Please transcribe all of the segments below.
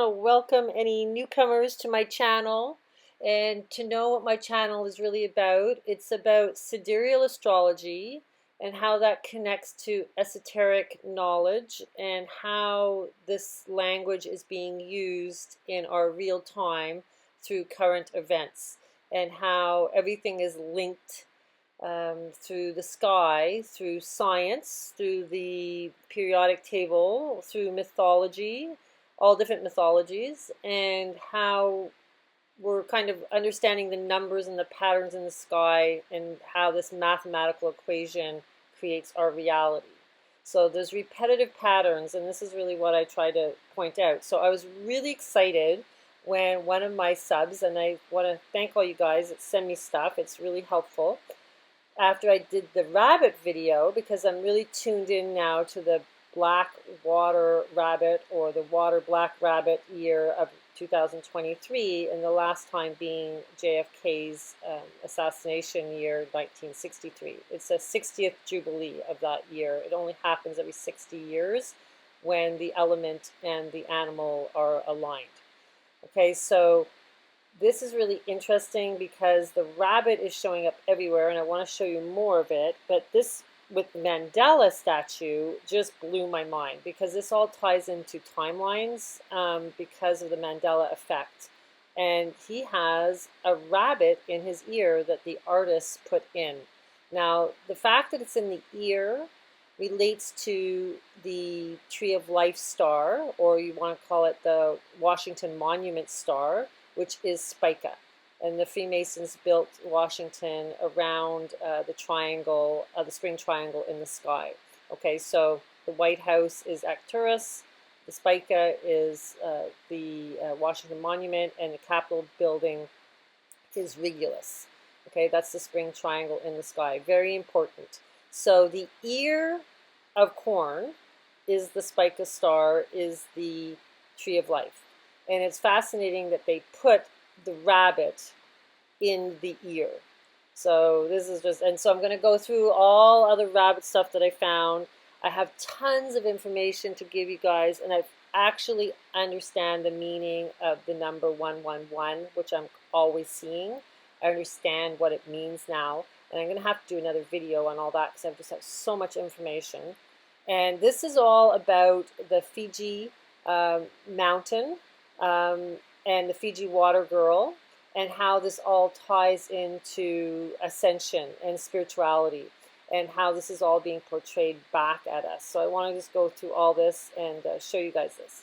Welcome any newcomers to my channel. And to know what my channel is really about, it's about sidereal astrology and how that connects to esoteric knowledge and how this language is being used in our real time through current events, and how everything is linked through the sky, through science, through the periodic table, through mythology, all different mythologies, and how we're kind of understanding the numbers and the patterns in the sky and how this mathematical equation creates our reality. So there's repetitive patterns, and this is really what I try to point out. So I was really excited when one of my subs, and I want to thank all you guys that send me stuff, it's really helpful, after I did the rabbit video, because I'm really tuned in now to the black water rabbit, or the water black rabbit year of 2023, and the last time being JFK's assassination year, 1963. It's the 60th jubilee of that year. It only happens every 60 years when the element and the animal are aligned. Okay, so this is really interesting because the rabbit is showing up everywhere, and I want to show you more of it. But this, with the Mandela statue, just blew my mind, because this all ties into timelines because of the Mandela effect. And he has a rabbit in his ear that the artist put in. Now, the fact that it's in the ear relates to the Tree of Life star, or you want to call it the Washington Monument star, which is Spica. And the Freemasons built Washington around the triangle, the spring triangle in the sky. Okay, so the White House is Arcturus, the Spica is the Washington Monument, and the Capitol building is Regulus. Okay, that's the spring triangle in the sky. Very important. So the ear of corn is the Spica star, is the Tree of Life. And it's fascinating that they put the rabbit in the ear. So this is just, and so I'm going to go through all other rabbit stuff that I found. I have tons of information to give you guys, and I actually understand the meaning of the number 111, which I'm always seeing. I understand what it means now, and I'm going to have to do another video on all that because I've just have so much information. And this is all about the Fiji mountain and the Fiji water girl, and how this all ties into ascension and spirituality, and how this is all being portrayed back at us. So I want to just go through all this and show you guys this.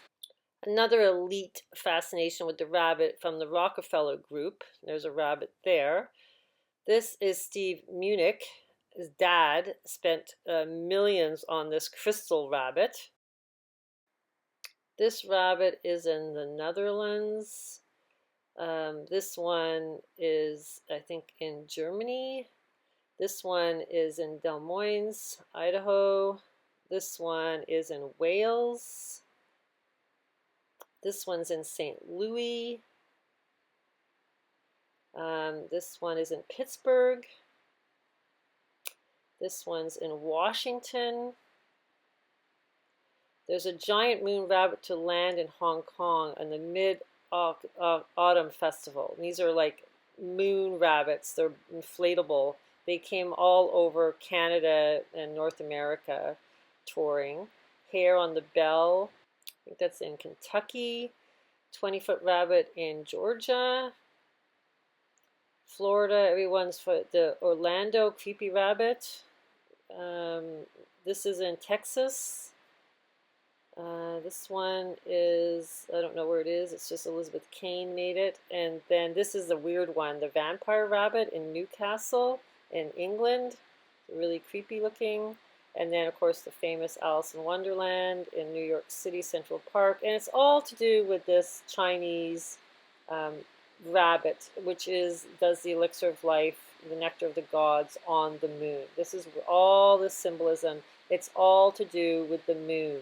Another elite fascination with the rabbit from the Rockefeller group. There's a rabbit there. This is Steve Munich. His dad spent millions on this crystal rabbit. This rabbit is in the Netherlands. This one is, I think, in Germany. This one is in Des Moines, Idaho. This one is in Wales. This one's in St. Louis. This one is in Pittsburgh. This one's in Washington. There's a giant moon rabbit to land in Hong Kong on the Mid-Autumn Festival. And these are like moon rabbits. They're inflatable. They came all over Canada and North America touring. Hair on the Bell. I think that's in Kentucky. 20-foot rabbit in Georgia. Florida, everyone's for the Orlando creepy rabbit. This is in Texas. This one is, I don't know where it is, it's just Elizabeth Kane made it. And then this is the weird one, the vampire rabbit in Newcastle in England, really creepy looking. And then of course the famous Alice in Wonderland in New York City Central Park. And it's all to do with this Chinese rabbit, which does the elixir of life, the nectar of the gods on the moon. This is all the symbolism. It's all to do with the moon.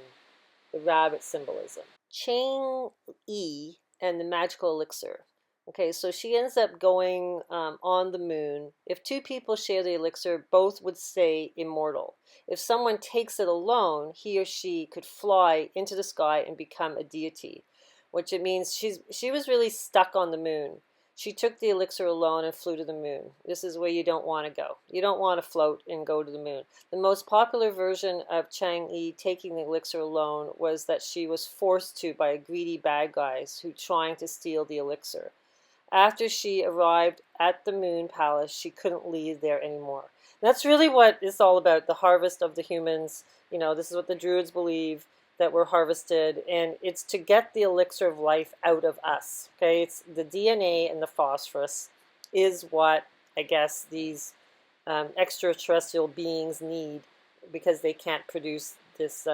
The rabbit symbolism. Chang Yi and the magical elixir. Okay, so she ends up going on the moon. If two people share the elixir, both would stay immortal. If someone takes it alone, he or she could fly into the sky and become a deity. which it means she was really stuck on the moon. She took the elixir alone and flew to the moon. This is where you don't want to go. You don't want to float and go to the moon. The most popular version of Chang'e taking the elixir alone was that she was forced to by greedy bad guys who trying to steal the elixir. After she arrived at the moon palace, she couldn't leave there anymore. That's really what it's all about, the harvest of the humans. You know, this is what the Druids believe, that we're harvested, and it's to get the elixir of life out of us. Okay, it's the DNA and the phosphorus is what I guess these extraterrestrial beings need, because they can't produce this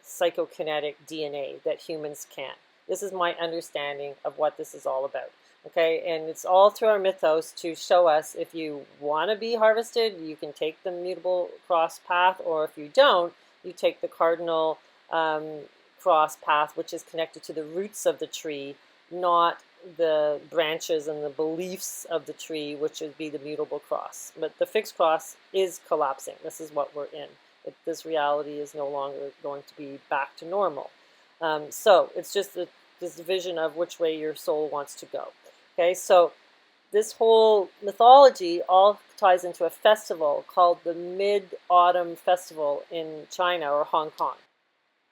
psychokinetic DNA that humans can. This is my understanding of what this is all about. Okay, and it's all through our mythos to show us if you want to be harvested, you can take the mutable cross path, or if you don't, you take the cardinal cross path, which is connected to the roots of the tree, not the branches and the beliefs of the tree, which would be the mutable cross. But the fixed cross is collapsing. This is what we're in. This reality is no longer going to be back to normal. So it's just this vision of which way your soul wants to go. Okay, so this whole mythology all ties into a festival called the Mid-Autumn Festival in China or Hong Kong.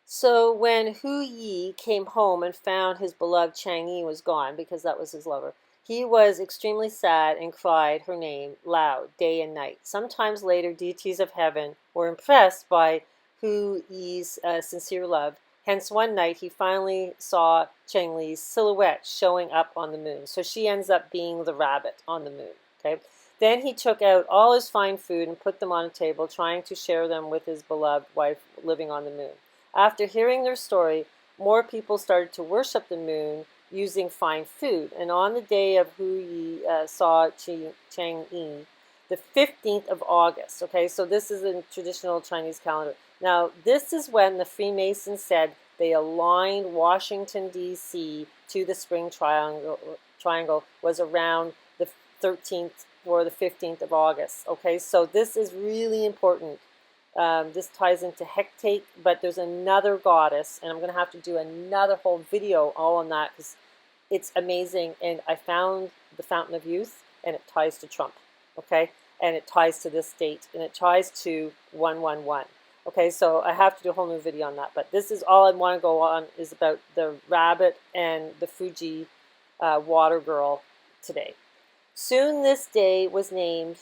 So when Hu Yi came home and found his beloved Chang'e was gone, because that was his lover, he was extremely sad and cried her name loud day and night. Sometimes later, deities of heaven were impressed by Hu Yi's sincere love. Hence, one night he finally saw Chang'e's silhouette showing up on the moon. So she ends up being the rabbit on the moon. Okay. Then he took out all his fine food and put them on a table, trying to share them with his beloved wife living on the moon. After hearing their story, more people started to worship the moon using fine food. And on the day of Hu Yi saw Chang'e, the 15th of August. Okay, so this is in traditional Chinese calendar. Now, this is when the Freemasons said they aligned Washington, D.C. to the Spring Triangle was around the 13th or the 15th of August. Okay, so this is really important. This ties into Hecate, but there's another goddess, and I'm going to have to do another whole video all on that because it's amazing. And I found the Fountain of Youth, and it ties to Trump. Okay, and it ties to this date, and it ties to 111. Okay, so I have to do a whole new video on that, but this is all I want to go on is about the rabbit and the Fiji water girl today. Soon this day was named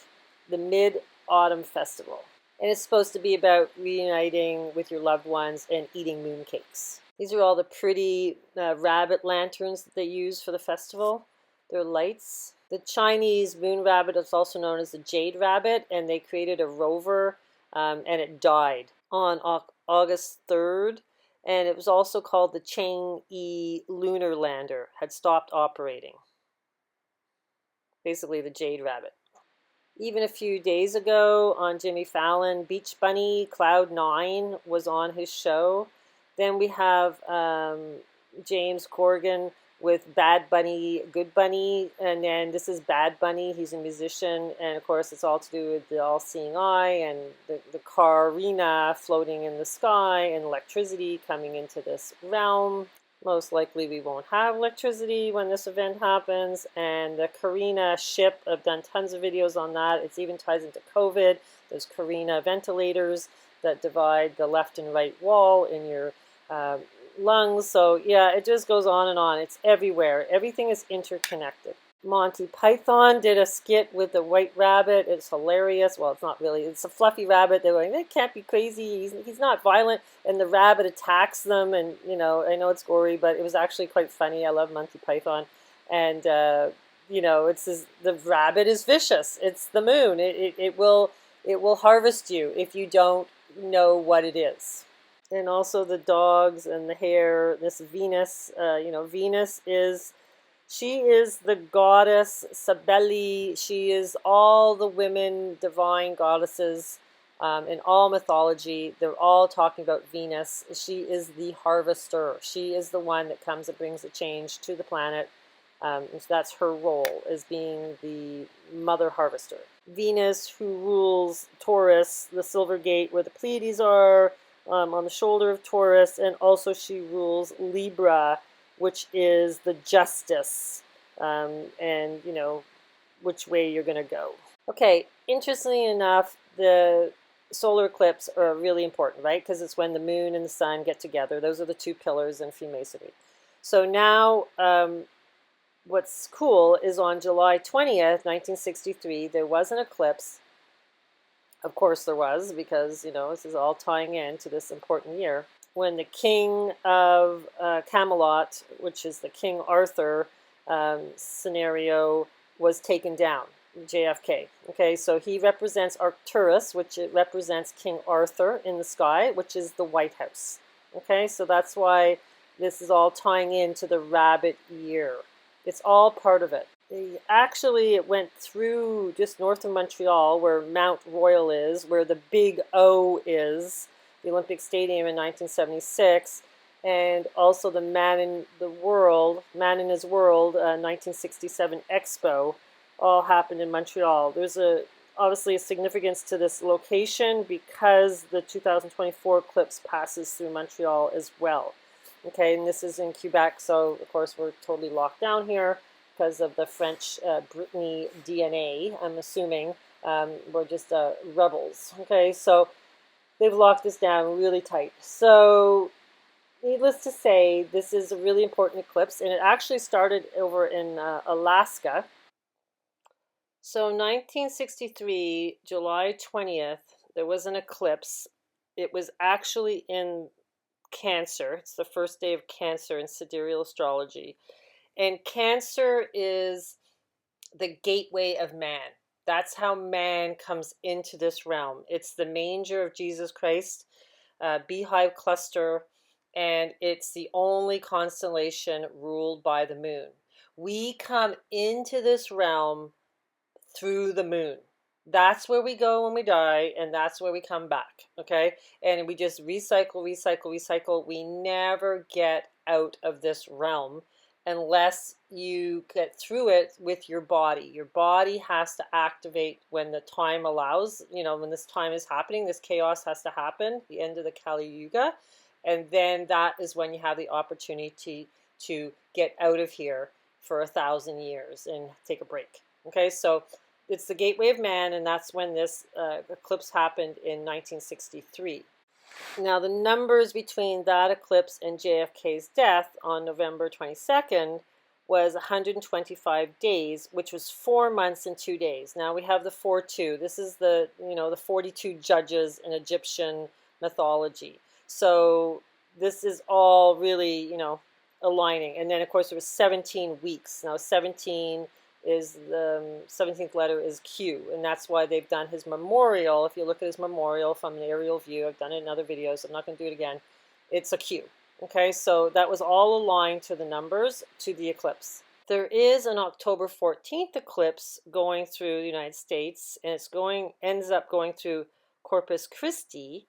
the Mid-Autumn Festival, and it's supposed to be about reuniting with your loved ones and eating mooncakes. These are all the pretty rabbit lanterns that they use for the festival. They're lights. The Chinese moon rabbit is also known as the jade rabbit, and they created a rover, and it died on August 3rd, and it was also called the Chang'e lunar lander, had stopped operating. Basically the jade rabbit. Even a few days ago on Jimmy Fallon, Beach Bunny Cloud9 was on his show. Then we have James Corrigan with Bad Bunny, Good Bunny, and then this is Bad Bunny. He's a musician, and of course it's all to do with the all-seeing eye and the Carina floating in the sky and electricity coming into this realm. Most likely we won't have electricity when this event happens. And the Carina ship, I've done tons of videos on that. It even ties into COVID. There's Carina ventilators that divide the left and right wall in your lungs. So yeah, it just goes on and on. It's everywhere. Everything is interconnected. Monty Python did a skit with the white rabbit. It's hilarious. Well, it's not really. It's a fluffy rabbit. They're going, that can't be crazy. He's not violent. And the rabbit attacks them. And, you know, I know it's gory, but it was actually quite funny. I love Monty Python. And, you know, the rabbit is vicious. It's the moon. It will harvest you if you don't know what it is. And also the dogs and the hare. This Venus, you know, Venus is... She is the goddess Sabelli. She is all the women, divine goddesses in all mythology. They're all talking about Venus. She is the harvester. She is the one that comes and brings a change to the planet. And so that's her role, as being the mother harvester. Venus, who rules Taurus, the Silver Gate, where the Pleiades are, on the shoulder of Taurus, and also she rules Libra, which is the justice, and which way you're going to go. Okay, interestingly enough, the solar eclipse are really important, right? Because it's when the moon and the sun get together. Those are the two pillars in Freemasonry. So now, what's cool is on July 20th, 1963, there was an eclipse. Of course there was, because, this is all tying in to this important year, when the king of Camelot, which is the King Arthur scenario, was taken down, JFK. Okay, so he represents Arcturus, which it represents King Arthur in the sky, which is the White House. Okay, so that's why this is all tying into the rabbit year. It's all part of it. Actually, it went through just north of Montreal, where Mount Royal is, where the Big O is, the Olympic Stadium in 1976, and also the Man in His World 1967 Expo, all happened in Montreal. There's obviously a significance to this location because the 2024 eclipse passes through Montreal as well. Okay, and this is in Quebec, so of course we're totally locked down here because of the French Brittany DNA, I'm assuming. We're just rebels. Okay, so they've locked us down really tight. So needless to say, this is a really important eclipse, and it actually started over in Alaska. So 1963, July 20th, there was an eclipse. It was actually in Cancer. It's the first day of Cancer in sidereal astrology. And Cancer is the gateway of man. That's how man comes into this realm. It's the manger of Jesus Christ, beehive cluster, and it's the only constellation ruled by the moon. We come into this realm through the moon. That's where we go when we die, and that's where we come back, okay? And we just recycle, recycle, recycle. We never get out of this realm unless you get through it with your body. Your body has to activate when the time allows, when this time is happening, this chaos has to happen, the end of the Kali Yuga, and then that is when you have the opportunity to get out of here for 1,000 years and take a break. Okay, so it's the gateway of man, and that's when this eclipse happened in 1963. Now, the numbers between that eclipse and JFK's death on November 22nd was 125 days, which was 4 months and 2 days. Now we have the 4-2. This is the 42 judges in Egyptian mythology. So this is all really, aligning. And then, of course, there was 17 weeks. Now, 17 is the 17th letter is Q, and that's why they've done his memorial. If you look at his memorial from an aerial view, I've done it in other videos, I'm not going to do it again, it's a Q. Okay, so that was all aligned to the numbers to the eclipse. There is an October 14th eclipse going through the United States, and ends up going through Corpus Christi,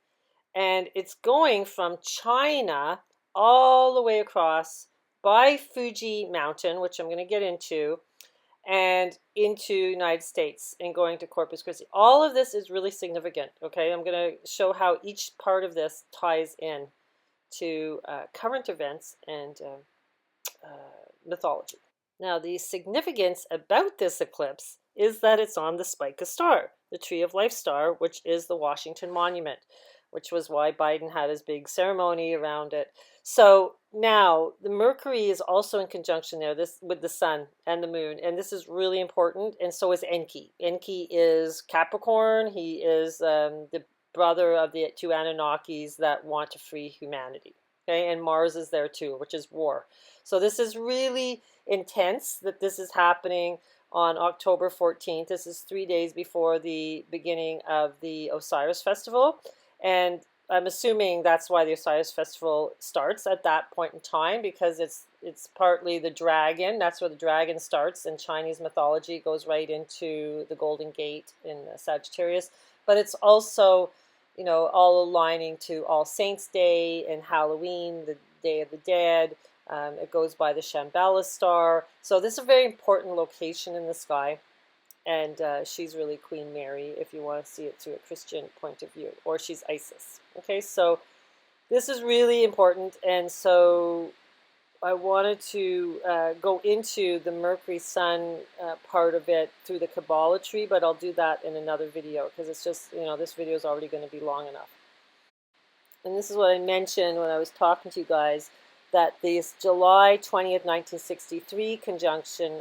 and it's going from China all the way across by Fiji Mountain, which I'm going to get into, and into United States and going to Corpus Christi. All of this is really significant, okay? I'm going to show how each part of this ties in to current events and mythology. Now, the significance about this eclipse is that it's on the Spica star, the Tree of Life star, which is the Washington Monument, which was why Biden had his big ceremony around it. So now the Mercury is also in conjunction there, this with the sun and the moon, and this is really important. And so is Enki. Enki is Capricorn. He is the brother of the two Anunnakis that want to free humanity. Okay, and Mars is there too, which is war. So this is really intense that this is happening on October 14th. This is 3 days before the beginning of the Osiris festival. And I'm assuming that's why the Osiris festival starts at that point in time, because it's partly the dragon. That's where the dragon starts in Chinese mythology. It goes right into the Golden Gate in Sagittarius. But it's also, all aligning to All Saints Day and Halloween, the Day of the Dead. It goes by the Shambhala star. So this is a very important location in the sky. And she's really Queen Mary, if you want to see it through a Christian point of view, or she's Isis. Okay, so this is really important, and so I wanted to go into the Mercury Sun part of it through the Kabbalah tree, but I'll do that in another video because it's just, this video is already going to be long enough. And this is what I mentioned when I was talking to you guys, that this July 20th, 1963 conjunction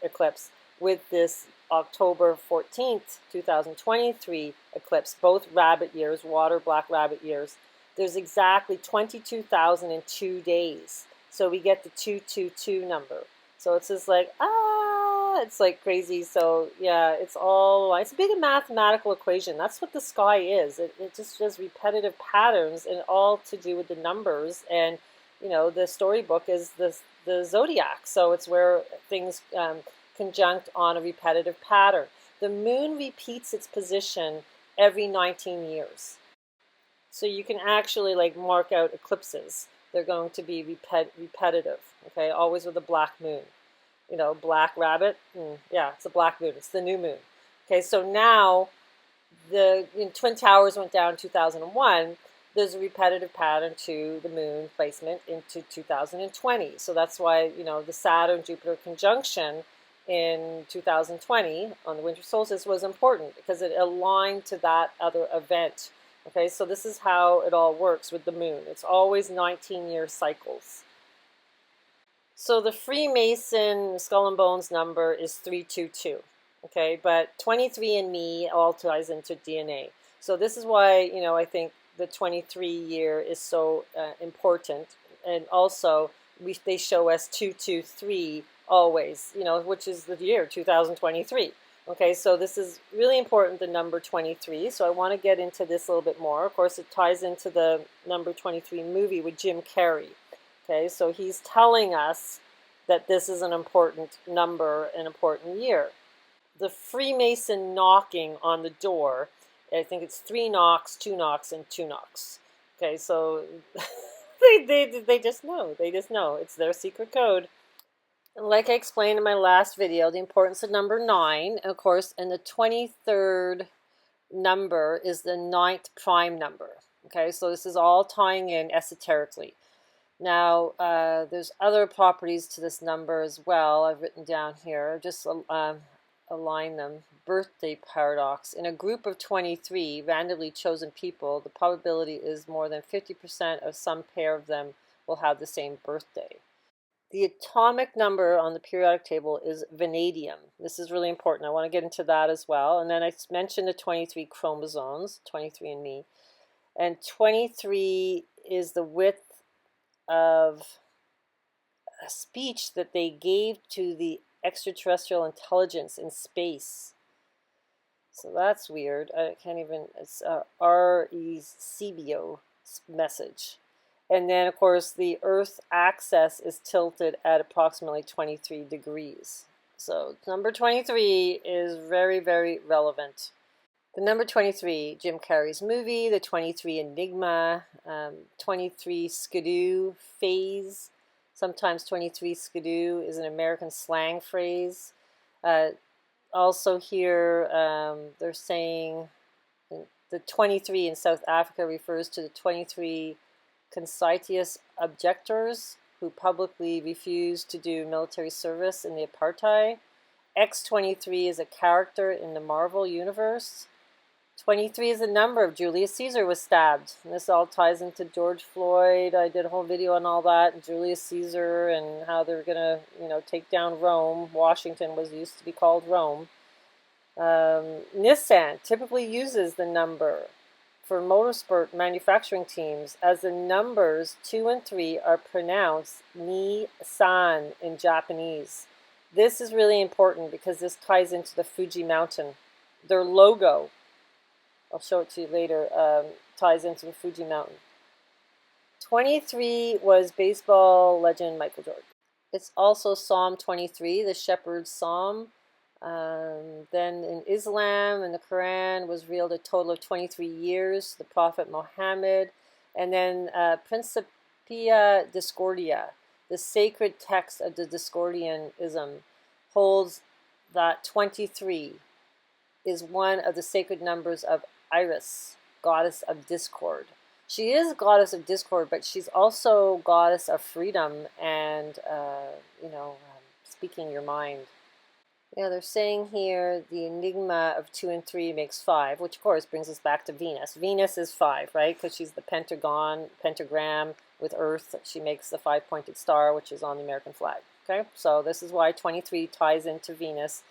eclipse with this October 14th, 2023 eclipse, both rabbit years, water black rabbit years, there's exactly 22,002 days. So we get the 222 number. So it's just like, it's like crazy. So yeah, it's a big mathematical equation. That's what the sky is. It just does repetitive patterns and all to do with the numbers. And, the storybook is the zodiac. So it's where things conjunct on a repetitive pattern. The moon repeats its position every 19 years. So you can actually like mark out eclipses. They're going to be repetitive, okay, always with a black moon. Black rabbit, yeah, it's a black moon. It's the new moon. Okay, so now the Twin Towers went down in 2001. There's a repetitive pattern to the moon placement into 2020. So that's why, the Saturn-Jupiter conjunction in 2020 on the winter solstice was important because it aligned to that other event. Okay, so this is how it all works with the moon. It's always 19-year cycles. So the Freemason Skull and Bones number is 322. Okay, but 23andMe all ties into DNA. So this is why, I think the 23 year is so important. And also, they show us 223 always, which is the year 2023. Okay, so this is really important, the number 23. So I want to get into this a little bit more. Of course, it ties into the number 23 movie with Jim Carrey. Okay, so he's telling us that this is an important number, an important year. The Freemason knocking on the door, I think it's 3 knocks, 2 knocks, and 2 knocks. Okay, so they just know. They just know. It's their secret code. And like I explained in my last video, the importance of number 9, of course, and the 23rd number is the 9th prime number. Okay, so this is all tying in esoterically. Now, there's other properties to this number as well. I've written down here. Just align them. Birthday paradox. In a group of 23 randomly chosen people, the probability is more than 50% of some pair of them will have the same birthday. The atomic number on the periodic table is vanadium. This is really important. I want to get into that as well. And then I mentioned the 23 chromosomes, 23andMe. And 23 is the width of a speech that they gave to the extraterrestrial intelligence in space. So that's weird. I can't even, it's a RECBO message. And then, of course, the Earth axis is tilted at approximately 23 degrees. So number 23 is very, very relevant. The number 23, Jim Carrey's movie, the 23 Enigma, 23 Skidoo phase. Sometimes 23 Skidoo is an American slang phrase. Also here, they're saying the 23 in South Africa refers to the 23 conscientious objectors who publicly refused to do military service in the apartheid. X-23 is a character in the Marvel universe. 23 is the number of Julius Caesar was stabbed. And this all ties into George Floyd. I did a whole video on all that, and Julius Caesar, and how they're going to, take down Rome. Washington used to be called Rome. Nissan typically uses the number for motorsport manufacturing teams, as the numbers 2 and 3 are pronounced Ni-san in Japanese. This is really important because this ties into the Fuji mountain. Their logo, I'll show it to you later, ties into the Fuji mountain. 23 was baseball legend Michael Jordan. It's also Psalm 23, the shepherd's psalm. Then in Islam and the Quran was revealed a total of 23 years, the Prophet Muhammad. And then Principia Discordia, the sacred text of the Discordianism, holds that 23 is one of the sacred numbers of Iris, goddess of discord. She is goddess of discord, but she's also goddess of freedom and, speaking your mind. Yeah, they're saying here the enigma of 2 and 3 makes 5, which of course brings us back to Venus. Venus is 5, right? Because she's the pentagram with Earth. She makes the 5-pointed star, which is on the American flag. Okay, so this is why 23 ties into Venus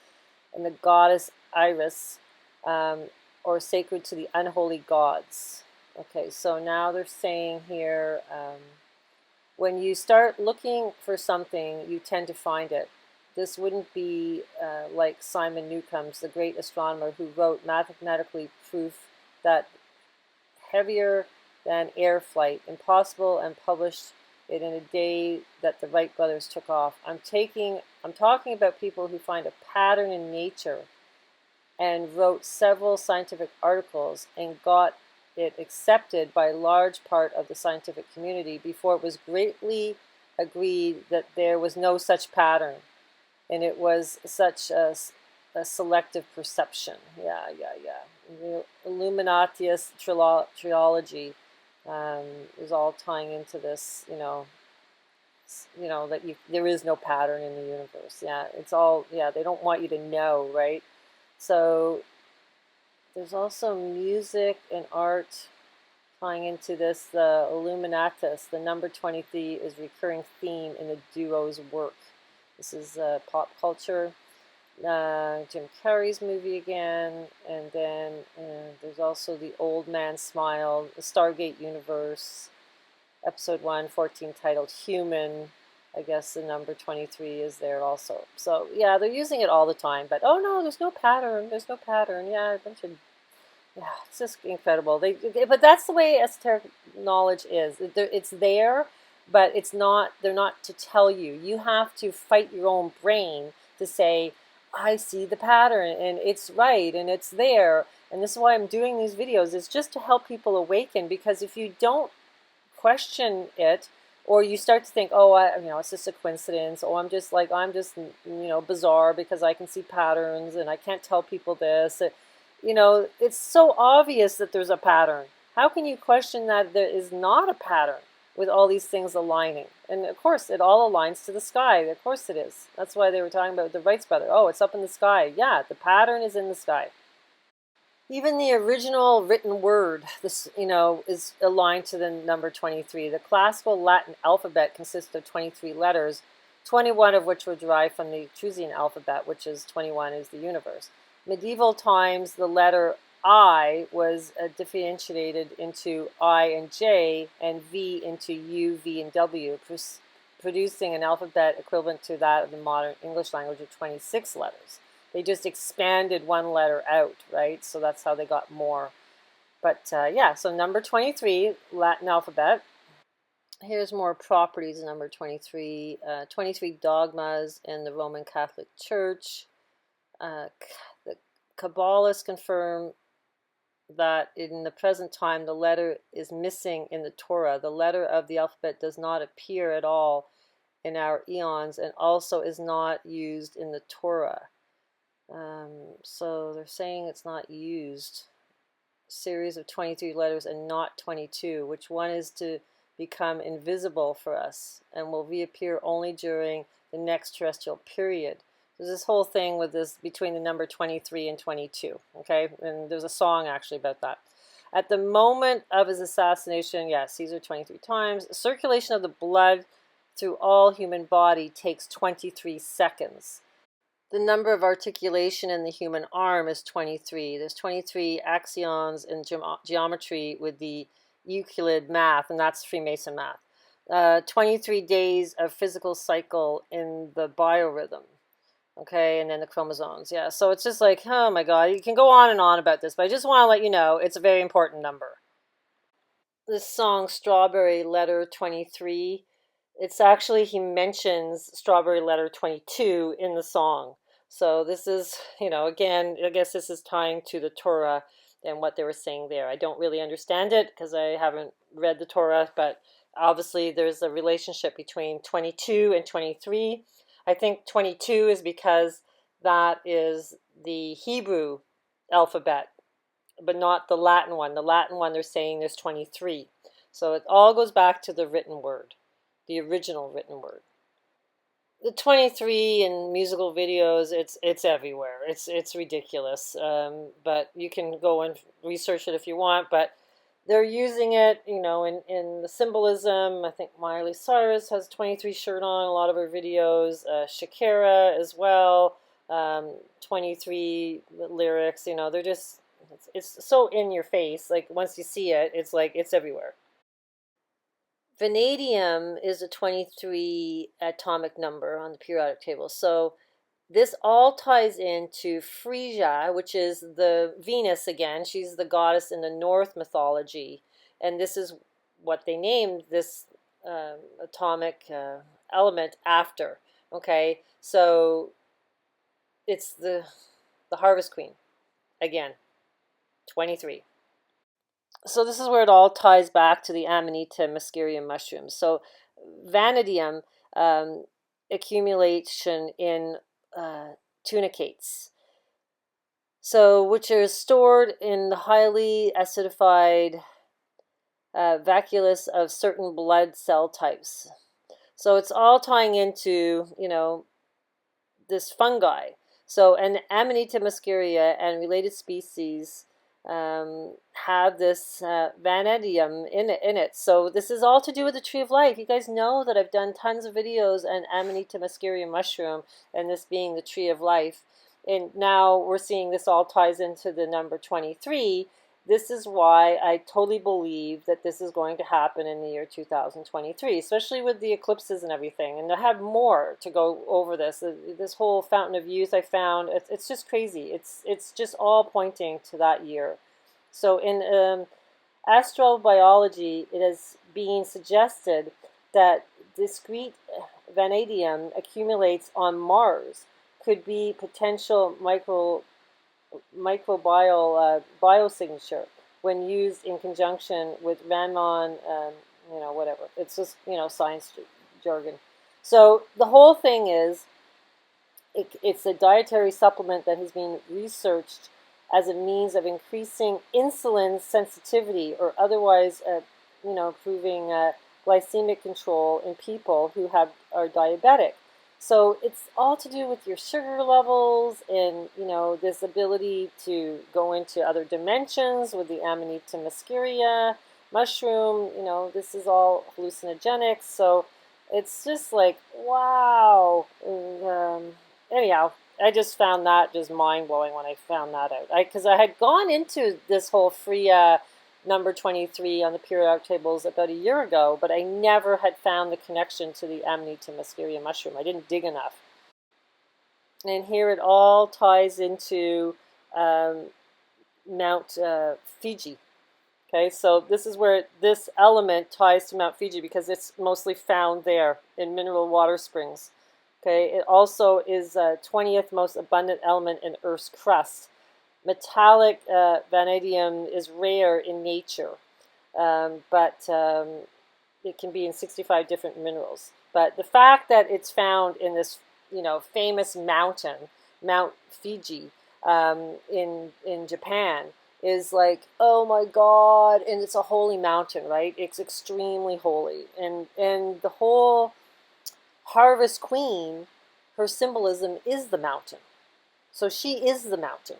and the goddess Iris, or sacred to the unholy gods. Okay, so now they're saying here, when you start looking for something, you tend to find it. This wouldn't be like Simon Newcomb's, the great astronomer who wrote mathematically proof that heavier than air flight, impossible, and published it in a day that the Wright brothers took off. I'm talking about people who find a pattern in nature and wrote several scientific articles and got it accepted by a large part of the scientific community before it was greatly agreed that there was no such pattern, and it was such a selective perception. Yeah. The Illuminatius trilogy is all tying into this, that there is no pattern in the universe. Yeah, it's all, they don't want you to know, right? So there's also music and art tying into this. The Illuminatus, the number 23, is a recurring theme in the duo's work. This is pop culture. Jim Carrey's movie again, and then there's also The Old Man Smile, the Stargate Universe, episode 1, 14, titled Human. I guess the number 23 is there also. So yeah, they're using it all the time, but oh no, there's no pattern. There's no pattern. Yeah, a bunch of, yeah, it's just incredible. But that's the way esoteric knowledge is. It's there, but it's not. They're not to tell you. You have to fight your own brain to say, I see the pattern, and it's right, and it's there. And this is why I'm doing these videos. It's just to help people awaken. Because if you don't question it, or you start to think, oh, it's just a coincidence. Oh, I'm just bizarre because I can see patterns and I can't tell people this. It's so obvious that there's a pattern. How can you question that there is not a pattern with all these things aligning? And of course, it all aligns to the sky. Of course it is. That's why they were talking about the Wright brothers. Oh, it's up in the sky. Yeah, the pattern is in the sky. Even the original written word, this, is aligned to the number 23. The classical Latin alphabet consists of 23 letters, 21 of which were derived from the Etruscan alphabet, which is 21 is the universe. Medieval times, the letter I was differentiated into I and J, and V into U, V, and W, producing an alphabet equivalent to that of the modern English language of 26 letters. They just expanded one letter out, right? So that's how they got more. But yeah, so number 23, Latin alphabet. Here's more properties of number 23. 23 dogmas in the Roman Catholic Church. The Kabbalists confirm that in the present time the letter is missing in the Torah. The letter of the alphabet does not appear at all in our eons and also is not used in the Torah. So they're saying it's not used. Series of 23 letters and not 22. Which one is to become invisible for us and will reappear only during the next terrestrial period? There's this whole thing with this between the number 23 and 22. Okay, and there's a song actually about that. At the moment of his assassination, yes, Caesar 23 times. Circulation of the blood through all human body takes 23 seconds. The number of articulation in the human arm is 23. There's 23 axions in geometry with the Euclid math, and that's Freemason math. 23 days of physical cycle in the biorhythm. Okay, and then the chromosomes. Yeah, so it's just like, oh my God, you can go on and on about this, but I just want to let you know it's a very important number. This song, Strawberry Letter 23, it's actually, he mentions Strawberry Letter 22 in the song. So this is, again, I guess this is tying to the Torah and what they were saying there. I don't really understand it because I haven't read the Torah, but obviously there's a relationship between 22 and 23. I think 22 is because that is the Hebrew alphabet, but not the Latin one. The Latin one, they're saying there's 23. So it all goes back to the written word, the original written word. The 23 in musical videos, it's everywhere. It's ridiculous. But you can go and research it if you want. But they're using it, in the symbolism. I think Miley Cyrus has a 23 shirt on a lot of her videos. Shakira as well. 23 lyrics. They're just it's so in your face. Like once you see it, it's like it's everywhere. Vanadium is a 23 atomic number on the periodic table. So this all ties into Frisia, which is the Venus again. She's the goddess in the Norse mythology. And this is what they named this atomic element after. Okay, so it's the harvest queen again, 23. So this is where it all ties back to the Amanita muscaria mushrooms. So vanadium accumulation in tunicates, so which are stored in the highly acidified vacuoles of certain blood cell types. So it's all tying into, this fungi. So an Amanita muscaria and related species have this vanadium in it. So this is all to do with the tree of life. You guys know that I've done tons of videos on Amanita muscaria mushroom and this being the tree of life. And now we're seeing this all ties into the number 23. This is why I totally believe that this is going to happen in the year 2023, especially with the eclipses and everything. And I have more to go over this. This whole fountain of youth I found, it's just crazy. It's just all pointing to that year. So in astrobiology, it is being suggested that discrete vanadium accumulates on Mars, could be potential microbial biosignature when used in conjunction with Raman, whatever. It's just, science jargon. So the whole thing is, it's a dietary supplement that has been researched as a means of increasing insulin sensitivity or otherwise, improving glycemic control in people who are diabetic. So it's all to do with your sugar levels and, this ability to go into other dimensions with the Amanita muscaria mushroom. This is all hallucinogenic. So it's just like, wow. And, anyhow, I just found that just mind-blowing when I found that out. Because I had gone into this whole Freya number 23 on the periodic tables about a year ago, but I never had found the connection to the Amanita muscaria mushroom. I didn't dig enough. And here it all ties into Mount Fiji. Okay, so this is where this element ties to Mount Fiji because it's mostly found there in mineral water springs. Okay, it also is 20th most abundant element in Earth's crust. Metallic vanadium is rare in nature, but it can be in 65 different minerals. But the fact that it's found in this, famous mountain, Mount Fiji, in Japan, is like, oh my God, and it's a holy mountain, right? It's extremely holy, and the whole harvest queen, her symbolism is the mountain. So she is the mountain.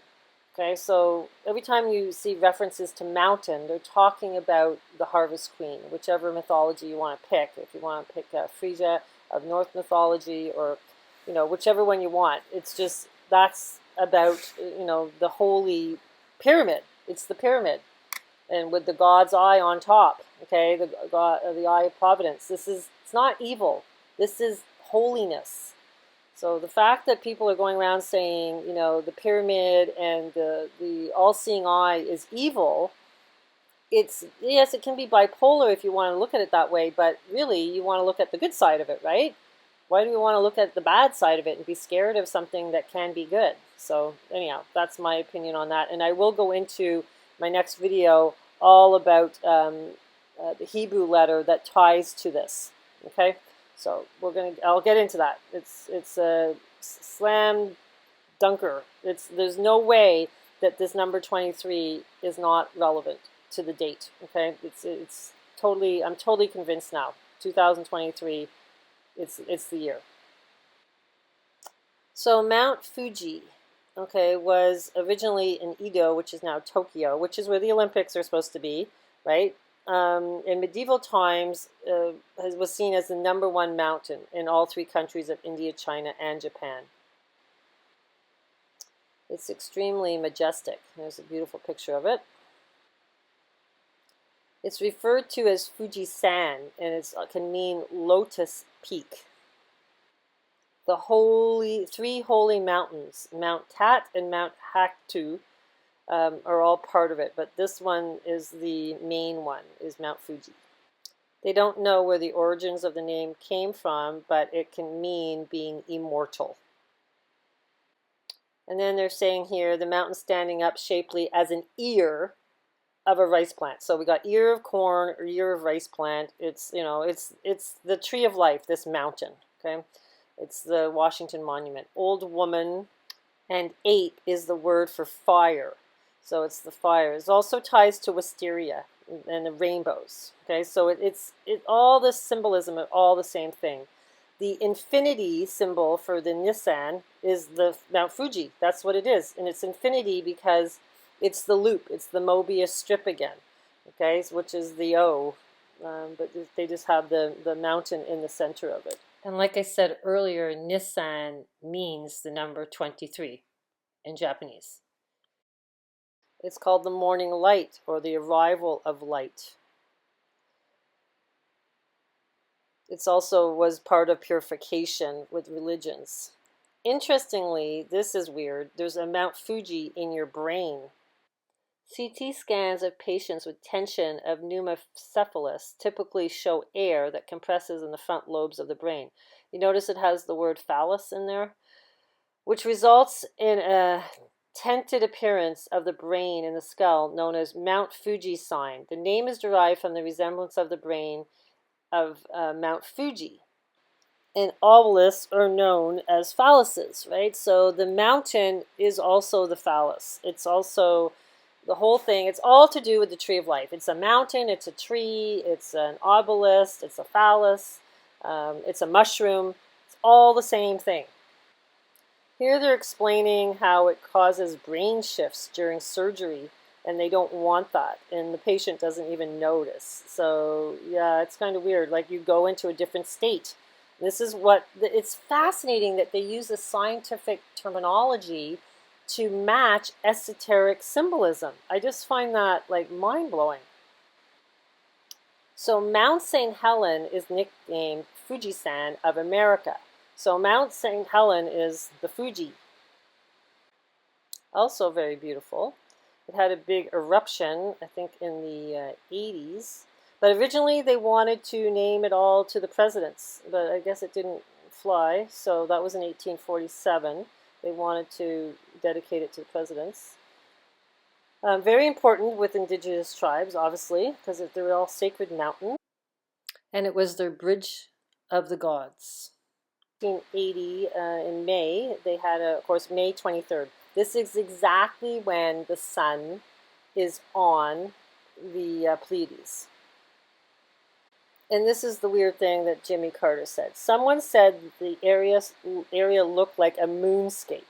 Okay, so every time you see references to mountain, they're talking about the harvest queen, whichever mythology you want to pick. If you want to pick Frisia of Norse mythology, or whichever one you want. It's just that's about the holy pyramid. It's the pyramid, and with the god's eye on top. Okay, the eye of providence. It's not evil. This is holiness. So the fact that people are going around saying, the pyramid and the all-seeing eye is evil, yes, it can be bipolar if you want to look at it that way, but really you want to look at the good side of it, right? Why do we want to look at the bad side of it and be scared of something that can be good? So anyhow, that's my opinion on that. And I will go into my next video all about the Hebrew letter that ties to this, okay? So I'll get into that. It's a slam dunker. There's no way that this number 23 is not relevant to the date. Okay, it's I'm totally convinced now. 2023, it's the year. So Mount Fuji, okay, was originally in Edo, which is now Tokyo, which is where the Olympics are supposed to be, right? In medieval times, was seen as the #1 mountain in all three countries of India, China, and Japan. It's extremely majestic. There's a beautiful picture of it. It's referred to as Fuji-san, and it can mean lotus peak. The three holy mountains, Mount Tat and Mount Haktu, are all part of it, but this one is the main one, is Mount Fuji. They don't know where the origins of the name came from, but it can mean being immortal. And then they're saying here, the mountain standing up shapely as an ear of a rice plant. So we got ear of corn or ear of rice plant. It's, you know, it's the tree of life, this mountain, okay? It's the Washington Monument. Old woman, and ape is the word for fire. So it's the fire. It also ties to wisteria and the rainbows. Okay, so it's all this symbolism of all the same thing. The infinity symbol for the Nissan is the Mount Fuji. That's what it is. And it's infinity because it's the loop. It's the Mobius strip again, okay, which is the O. But they just have the mountain in the center of it. And like I said earlier, Nissan means the number 23 in Japanese. It's called the morning light, or the arrival of light. It's also was part of purification with religions. Interestingly, this is weird, there's a Mount Fuji in your brain. CT scans of patients with tension of pneumocephalus typically show air that compresses in the front lobes of the brain. You notice it has the word phallus in there, which results in a tented appearance of the brain in the skull known as Mount Fuji sign. The name is derived from the resemblance of the brain of Mount Fuji. And obelisks are known as phalluses, right? So the mountain is also the phallus. It's also the whole thing. It's all to do with the tree of life. It's a mountain, it's a tree, it's an obelisk, it's a phallus, it's a mushroom. It's all the same thing. Here they're explaining how it causes brain shifts during surgery, and they don't want that, and the patient doesn't even notice. So yeah, it's kind of weird, like you go into a different state. This is what, it's fascinating that they use a scientific terminology to match esoteric symbolism. I just find that like mind-blowing. So Mount St. Helen is nicknamed Fujisan of America. So Mount St. Helen is the Fuji. Also very beautiful. It had a big eruption, I think in the 80s. But originally they wanted to name it all to the presidents, but I guess it didn't fly. So that was in 1847. They wanted to dedicate it to the presidents. Very important with indigenous tribes, obviously, because they're all sacred mountains. And it was their bridge of the gods. 1980 in May, they had, of course, May 23rd. This is exactly when the sun is on the Pleiades. And this is the weird thing that Jimmy Carter said. Someone said the area looked like a moonscape,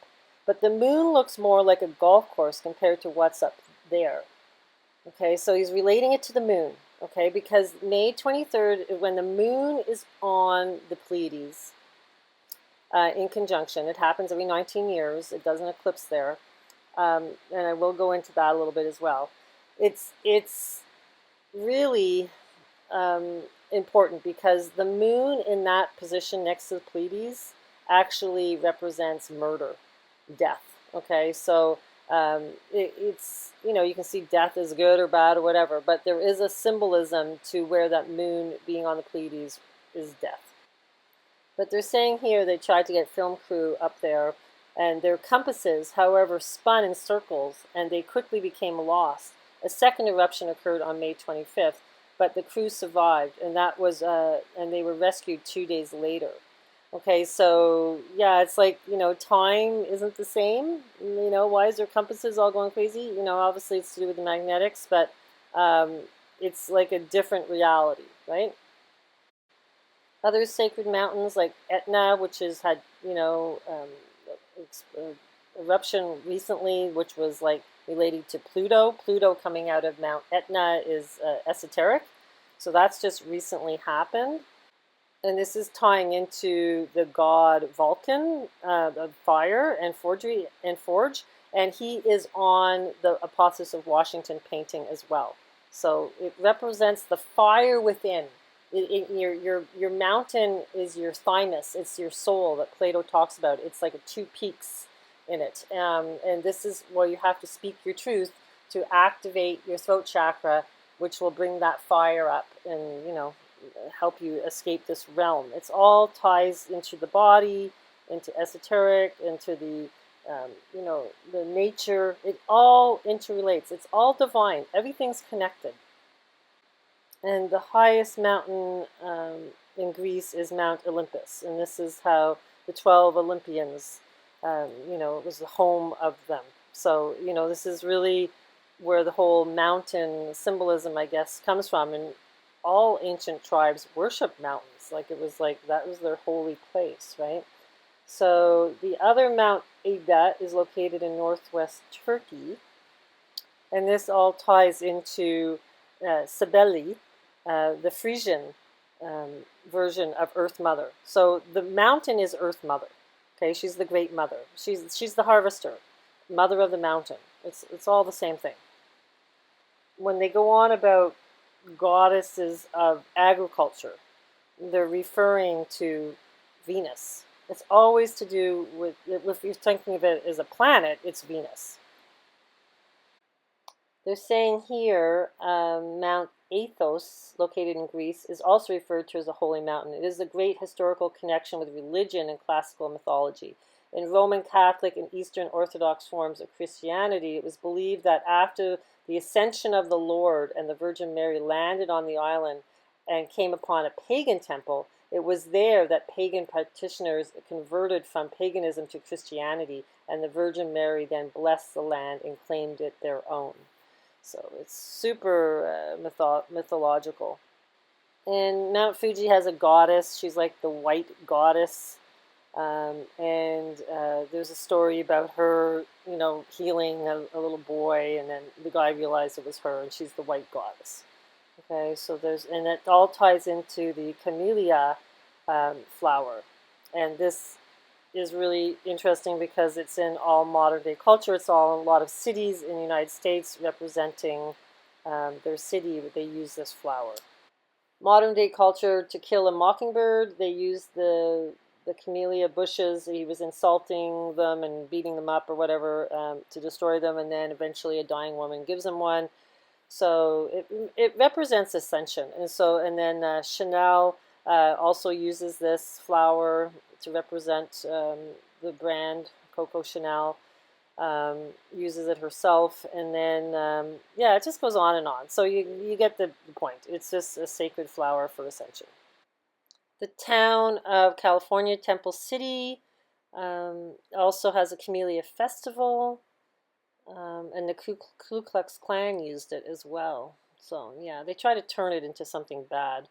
but the moon looks more like a golf course compared to what's up there. Okay, so he's relating it to the moon, okay, because May 23rd, when the moon is on the Pleiades, in conjunction. It happens every 19 years. It doesn't eclipse there. And I will go into that a little bit as well. It's really important because the moon in that position next to the Pleiades actually represents murder, death. Okay, so it's, you know, you can see death is good or bad or whatever, but there is a symbolism to where that moon being on the Pleiades is death. But they're saying here they tried to get film crew up there, and their compasses, however, spun in circles, and they quickly became lost. A second eruption occurred on May 25th, but the crew survived, and that was and they were rescued 2 days later. Okay, so yeah, it's like, you know, time isn't the same. You know, why is their compasses all going crazy? You know, obviously it's to do with the magnetics, but it's like a different reality, right? Other sacred mountains like Etna, which has had, eruption recently, which was like related to Pluto. Pluto coming out of Mount Etna is esoteric. So that's just recently happened. And this is tying into the god Vulcan of fire and forgery and forge, and he is on the Apotheosis of Washington painting as well. So it represents the fire within. Your mountain is your thymus. It's your soul that Plato talks about. It's like two peaks in it, and this is where you have to speak your truth to activate your throat chakra, which will bring that fire up and help you escape this realm. It's all ties into the body, into esoteric, into the nature. It all interrelates. It's all divine. Everything's connected. And the highest mountain in Greece is Mount Olympus, and this is how the 12 Olympians, it was the home of them. So this is really where the whole mountain symbolism, I guess, comes from. And all ancient tribes worship mountains. Like it was like that was their holy place, right? So the other Mount Ida is located in northwest Turkey, and this all ties into Cybele, the Frisian version of Earth Mother. So the mountain is Earth Mother. Okay, she's the Great Mother. She's the harvester, mother of the mountain. It's all the same thing. When they go on about goddesses of agriculture, they're referring to Venus. It's always to do with, if you're thinking of it as a planet, it's Venus. They're saying here Mount Athos, located in Greece, is also referred to as a holy mountain. It is a great historical connection with religion and classical mythology. In Roman Catholic and Eastern Orthodox forms of Christianity, it was believed that after the ascension of the Lord and the Virgin Mary landed on the island and came upon a pagan temple, it was there that pagan practitioners converted from paganism to Christianity, and the Virgin Mary then blessed the land and claimed it their own. So it's super mythological. And Mount Fuji has a goddess. She's like the white goddess. And there's a story about her, healing a little boy, and then the guy realized it was her, and she's the white goddess. Okay, so and it all ties into the camellia flower. And this is really interesting because it's in all modern day culture. It's all in a lot of cities in the United States representing their city. They use this flower. Modern day culture, to kill a mockingbird, they use the camellia bushes. He was insulting them and beating them up or whatever to destroy them, and then eventually a dying woman gives him one. So it represents ascension. And then Chanel also uses this flower to represent the brand Coco Chanel, uses it herself, and then it just goes on and on. So you get the point. It's just a sacred flower for ascension. The town of California, Temple City, also has a Camellia Festival, and the Ku Klux Klan used it as well. So yeah, they try to turn it into something bad.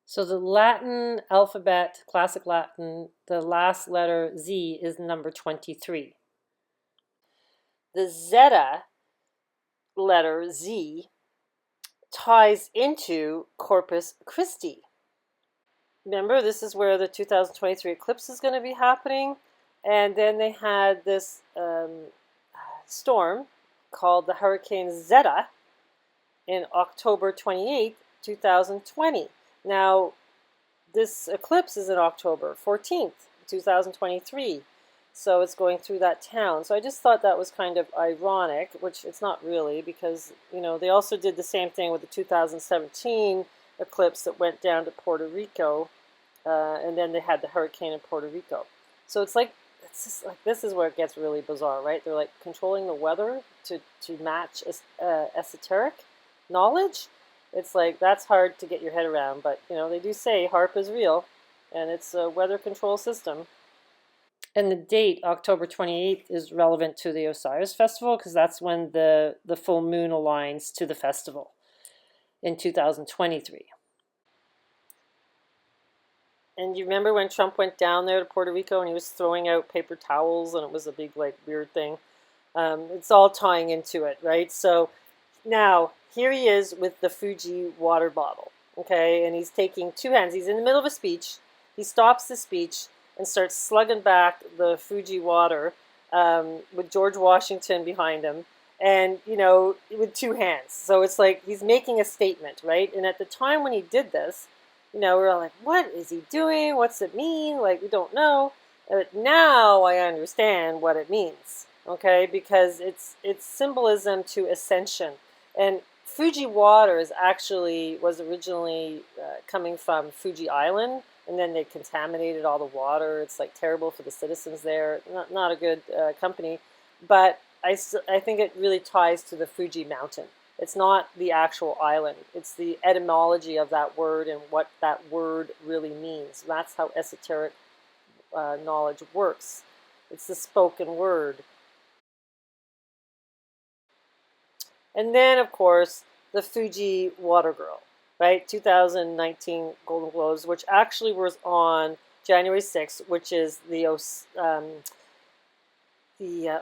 So the Latin alphabet, classic Latin, the last letter Z is number 23. The Zeta letter Z ties into Corpus Christi. Remember, this is where the 2023 eclipse is going to be happening. And then they had this storm called the Hurricane Zeta in October 28th, 2020. Now, this eclipse is in October 14th, 2023. So it's going through that town. So I just thought that was kind of ironic, which it's not really, because, they also did the same thing with the 2017 eclipse that went down to Puerto Rico, and then they had the hurricane in Puerto Rico. So it's just like this is where it gets really bizarre, right? They're like controlling the weather to match esoteric knowledge. It's like that's hard to get your head around, but they do say HAARP is real, and it's a weather control system. And the date, October 28th, is relevant to the Osiris Festival because that's when the full moon aligns to the festival in 2023. And you remember when Trump went down there to Puerto Rico and he was throwing out paper towels and it was a big, like, weird thing? It's all tying into it, right? So now here he is with the Fiji water bottle, okay? And he's taking two hands. He's in the middle of a speech. He stops the speech and starts slugging back the Fuji water with George Washington behind him, and with two hands. So it's like he's making a statement, right? And at the time when he did this, we were all like, what is he doing? What's it mean? Like, we don't know. But now I understand what it means, okay? Because it's symbolism to ascension. And Fuji water was originally coming from Fuji Island, and then they contaminated all the water. It's like terrible for the citizens there. Not a good company. But I think it really ties to the Fuji mountain. It's not the actual island. It's the etymology of that word and what that word really means. That's how esoteric knowledge works. It's the spoken word. And then, of course, the Fuji Water Girl, right? 2019 Golden Globes, which actually was on January 6th, which is the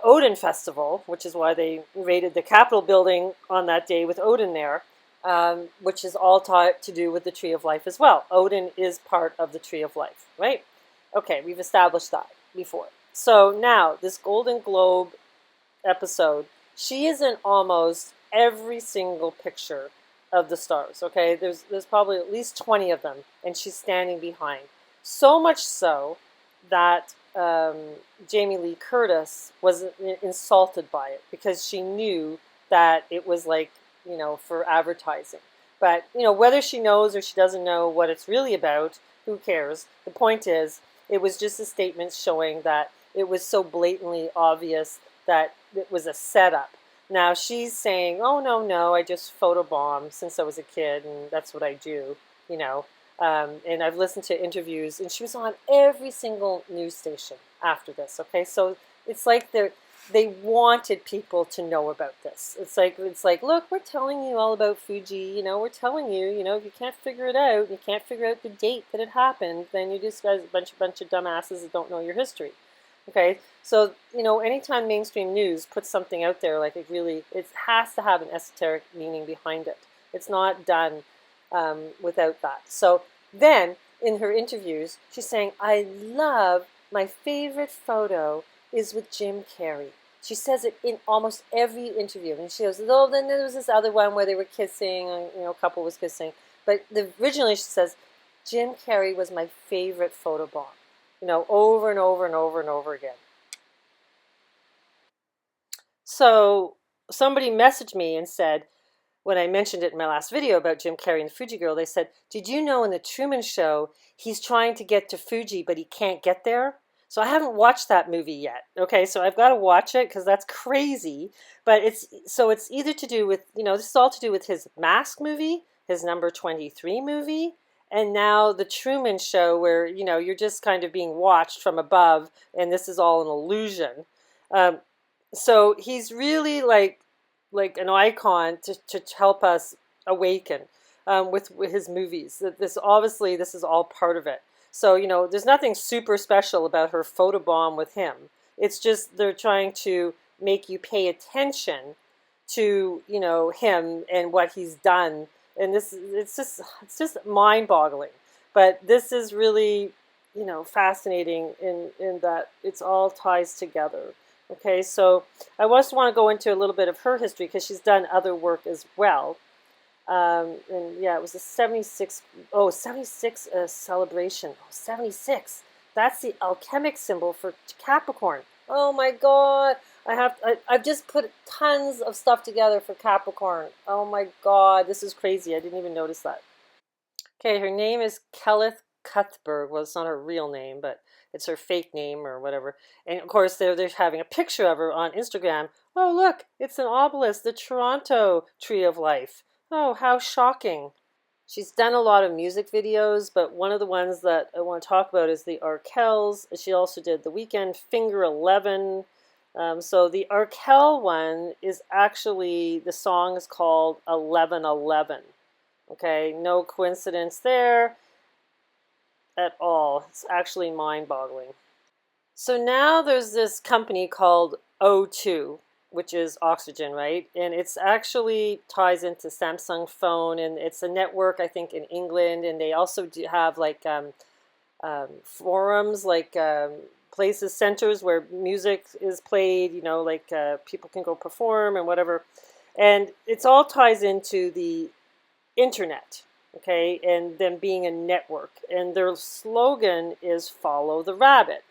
Odin Festival, which is why they raided the Capitol building on that day with Odin there, which is all to do with the Tree of Life as well. Odin is part of the Tree of Life, right? Okay, we've established that before. So now, this Golden Globe episode, she is in almost every single picture of the stars, okay? There's probably at least 20 of them, and she's standing behind. So much so that Jamie Lee Curtis was insulted by it because she knew that it was like, for advertising. But, whether she knows or she doesn't know what it's really about, who cares? The point is, it was just a statement showing that it was so blatantly obvious that it was a setup. Now she's saying, oh, no, I just photobombed since I was a kid, and that's what I do, and I've listened to interviews, and she was on every single news station after this, okay? So it's like they wanted people to know about this. It's like, look, we're telling you all about Fuji, we're telling you, if you can't figure it out, you can't figure out the date that it happened, then you just guys a bunch of dumbasses that don't know your history. Okay, so, anytime mainstream news puts something out there, like it has to have an esoteric meaning behind it. It's not done without that. So then, in her interviews, she's saying, my favorite photo is with Jim Carrey. She says it in almost every interview. And she goes, oh, then there was this other one where they were kissing, and, a couple was kissing. But originally she says, Jim Carrey was my favorite photobomb. Over and over and over and over again. So somebody messaged me and said, when I mentioned it in my last video about Jim Carrey and the Fuji Girl, they said, did you know in the Truman Show, he's trying to get to Fuji, but he can't get there? So I haven't watched that movie yet. Okay, so I've got to watch it because that's crazy. But it's either to do with, this is all to do with his Mask movie, his Number 23 movie, and now the Truman Show, where you're just kind of being watched from above, and this is all an illusion. So he's really like an icon to help us awaken with his movies. This is all part of it. So there's nothing super special about her photobomb with him. It's just they're trying to make you pay attention to him and what he's done. And it's just mind-boggling. But this is really fascinating in that it's all ties together. Okay, so I just want to go into a little bit of her history because she's done other work as well. And yeah, it was a 76 celebration. Oh, 76. That's the alchemic symbol for Capricorn. Oh my God. I've just put tons of stuff together for Capricorn. Oh my God, this is crazy. I didn't even notice that. Okay, her name is Kelleth Cuthbert. Well, it's not her real name, but it's her fake name or whatever. And of course, they're having a picture of her on Instagram. Oh, look, it's an obelisk, the Toronto Tree of Life. Oh, how shocking. She's done a lot of music videos, but one of the ones that I want to talk about is the Arkels. She also did The Weekend, Finger 11. So the Arkel one is actually, the song is called 1111. Okay, no coincidence there at all. It's actually mind-boggling. So now there's this company called O2, which is oxygen, right? And it's actually ties into Samsung phone, and it's a network, I think, in England. And they also do have like forums, like places, centers where music is played, you know, like people can go perform and whatever. And it's all ties into the internet, okay, and them being a network. And their slogan is follow the rabbit.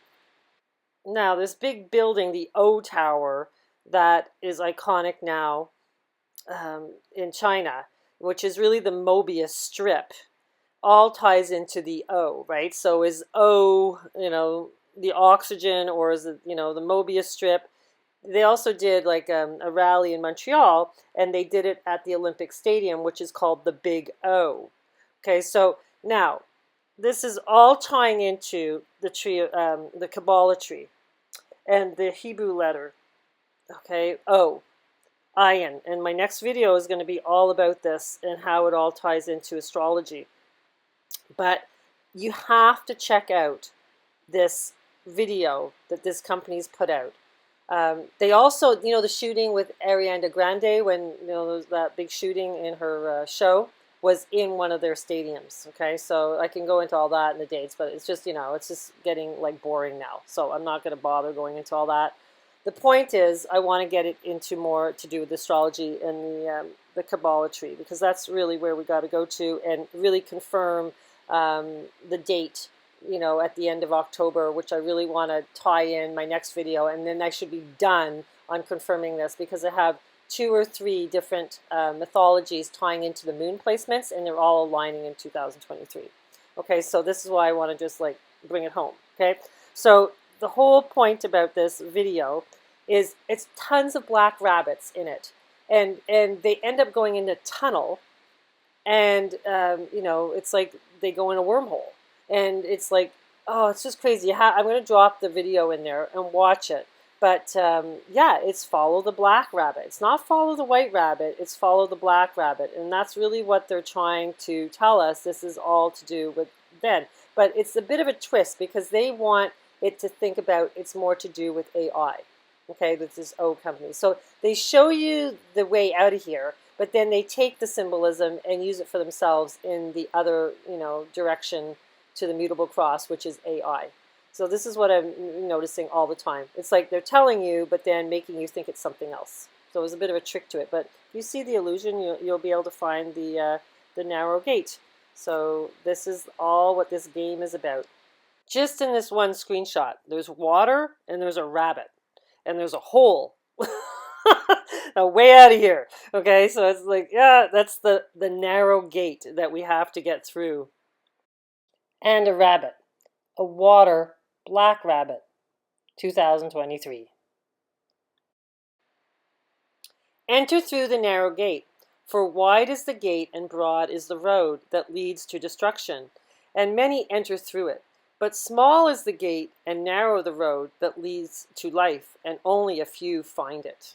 Now, this big building, the O Tower, that is iconic now in China, which is really the Mobius strip, all ties into the O, right? So is O, you know, the oxygen, or is it, you know, the Mobius strip? They also did like a rally in Montreal, and they did it at the Olympic Stadium, which is called the Big O. Okay, so now this is all tying into the tree, the Kabbalah tree, and the Hebrew letter, okay, O, Ayin. And my next video is going to be all about this and how it all ties into astrology. But you have to check out this video that this company's put out. They also, you know, the shooting with Ariana Grande, when, you know, that big shooting in her show was in one of their stadiums. Okay, so I can go into all that in the dates, but it's just, you know, it's just getting like boring now. So I'm not going to bother going into all that. The point is, I want to get it into more to do with astrology and the Kabbalah tree, because that's really where we got to go to and really confirm the date, you know, at the end of October, which I really want to tie in my next video, and then I should be done on confirming this, because I have 2 or 3 different mythologies tying into the moon placements, and they're all aligning in 2023. Okay, so this is why I want to just like bring it home. Okay, so the whole point about this video is it's tons of black rabbits in it, and they end up going in a tunnel, and you know, it's like they go in a wormhole, and it's like, oh, it's just crazy. I'm going to drop the video in there and watch it. But yeah, it's follow the black rabbit. It's not follow the white rabbit, it's follow the black rabbit. And that's really what they're trying to tell us. This is all to do with Ben. But it's a bit of a twist, because they want it to think about it's more to do with AI. Okay, with this O company. So they show you the way out of here, but then they take the symbolism and use it for themselves in the other, you know, direction to the mutable cross, which is AI. So this is what I'm noticing all the time. It's like they're telling you, but then making you think it's something else. So there's a bit of a trick to it. But if you see the illusion, you'll be able to find the narrow gate. So this is all what this game is about. Just in this one screenshot, there's water and there's a rabbit and there's a hole. Now, way out of here. Okay, so it's like, yeah, that's the narrow gate that we have to get through. And a rabbit. A water black rabbit. 2023. Enter through the narrow gate, for wide is the gate and broad is the road that leads to destruction, and many enter through it. But small is the gate and narrow the road that leads to life, and only a few find it.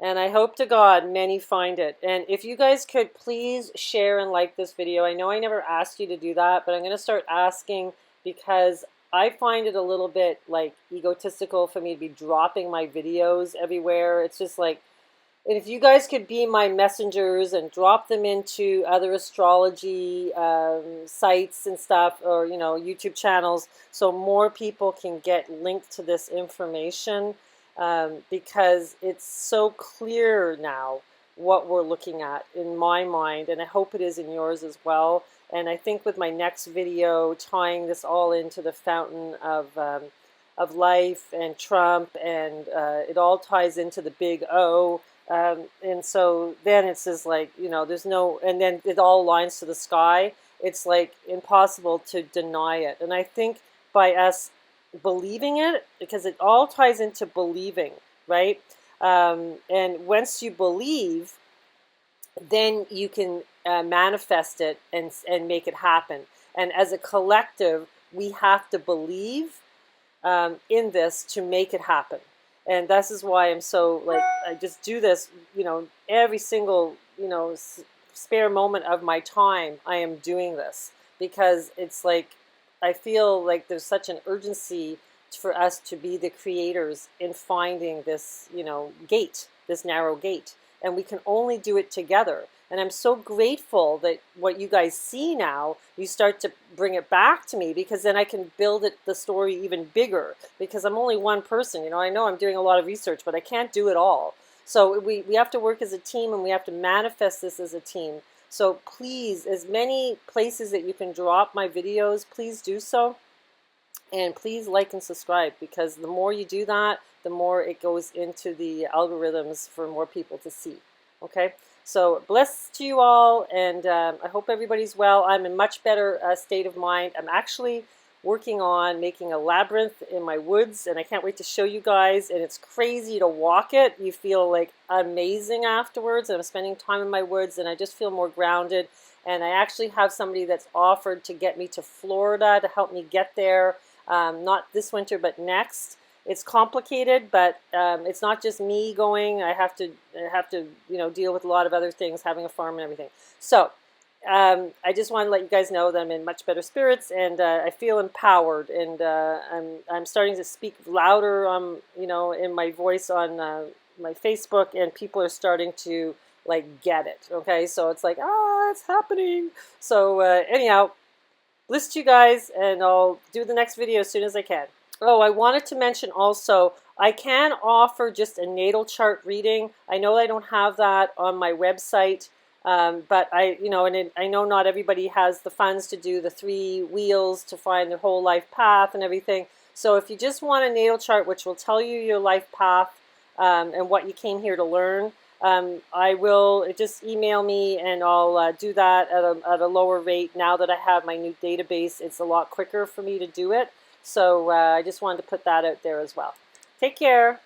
And I hope to God many find it. And if you guys could please share and like this video. I know I never asked you to do that, but I'm going to start asking, because I find it a little bit like egotistical for me to be dropping my videos everywhere. It's just like, and if you guys could be my messengers and drop them into other astrology sites and stuff, or, you know, YouTube channels, so more people can get linked to this information, because it's so clear now what we're looking at in my mind, and I hope it is in yours as well. And I think with my next video, tying this all into the fountain of life and Trump, and it all ties into the big O. And so then it's just like, you know, there's no, and then it all aligns to the sky. It's like impossible to deny it. And I think by us believing it, because it all ties into believing, right? And once you believe, then you can manifest it and make it happen. And as a collective, we have to believe in this to make it happen. And this is why I'm so, like, I just do this, every single, spare moment of my time, I am doing this because it's like, I feel like there's such an urgency for us to be the creators in finding this, gate, this narrow gate. And we can only do it together. And I'm so grateful that what you guys see now, you start to bring it back to me, because then I can build the story even bigger, because I'm only one person. I know I'm doing a lot of research, but I can't do it all. So we have to work as a team, and we have to manifest this as a team. So please, as many places that you can drop my videos, please do so. And please like and subscribe, because the more you do that, the more it goes into the algorithms for more people to see. Okay? So bless to you all, and I hope everybody's well. I'm in much better state of mind. I'm actually working on making a labyrinth in my woods, and I can't wait to show you guys. And it's crazy to walk it. You feel like amazing afterwards. And I'm spending time in my woods, and I just feel more grounded. And I actually have somebody that's offered to get me to Florida to help me get there. Not this winter, but next. It's complicated, but it's not just me going. I have to deal with a lot of other things, having a farm and everything. So I just want to let you guys know that I'm in much better spirits, and I feel empowered, and I'm starting to speak louder, in my voice on my Facebook, and people are starting to get it. Okay, so it's like, it's happening. So anyhow, bliss to you guys, and I'll do the next video as soon as I can. Oh, I wanted to mention also, I can offer just a natal chart reading. I know I don't have that on my website, but I know not everybody has the funds to do the 3 wheels to find their whole life path and everything. So if you just want a natal chart, which will tell you your life path and what you came here to learn, just email me, and I'll do that at a lower rate. Now that I have my new database, it's a lot quicker for me to do it. So I just wanted to put that out there as well. Take care.